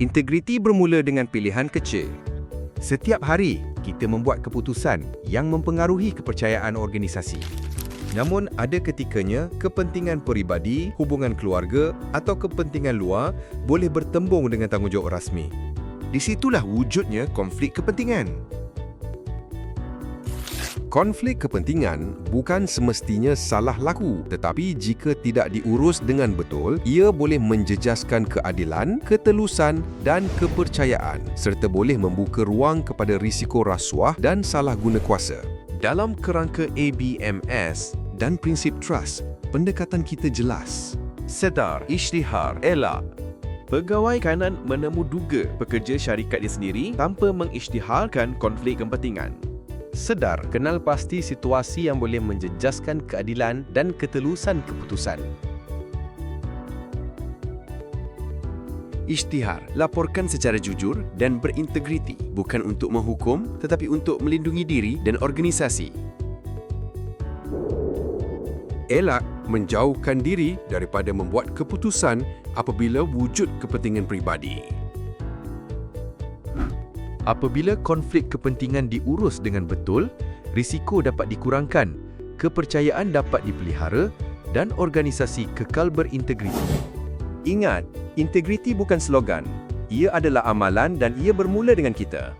Integriti bermula dengan pilihan kecil. Setiap hari, kita membuat keputusan yang mempengaruhi kepercayaan organisasi. Namun, ada ketikanya kepentingan peribadi, hubungan keluarga atau kepentingan luar boleh bertembung dengan tanggungjawab rasmi. Di situlah wujudnya konflik kepentingan. Konflik kepentingan bukan semestinya salah laku, tetapi jika tidak diurus dengan betul, ia boleh menjejaskan keadilan, ketelusan dan kepercayaan serta boleh membuka ruang kepada risiko rasuah dan salah guna kuasa. Dalam kerangka ABMS dan prinsip trust, pendekatan kita jelas. Sedar, isytihar, elak. Pegawai kanan menemuduga pekerja syarikatnya sendiri tanpa mengisytiharkan konflik kepentingan. Sedar, kenal pasti situasi yang boleh menjejaskan keadilan dan ketelusan keputusan. Isytihar, laporkan secara jujur dan berintegriti, bukan untuk menghukum tetapi untuk melindungi diri dan organisasi. Elak, menjauhkan diri daripada membuat keputusan apabila wujud kepentingan peribadi. Apabila konflik kepentingan diurus dengan betul, risiko dapat dikurangkan, kepercayaan dapat dipelihara dan organisasi kekal berintegriti. Ingat, integriti bukan slogan. Ia adalah amalan dan ia bermula dengan kita.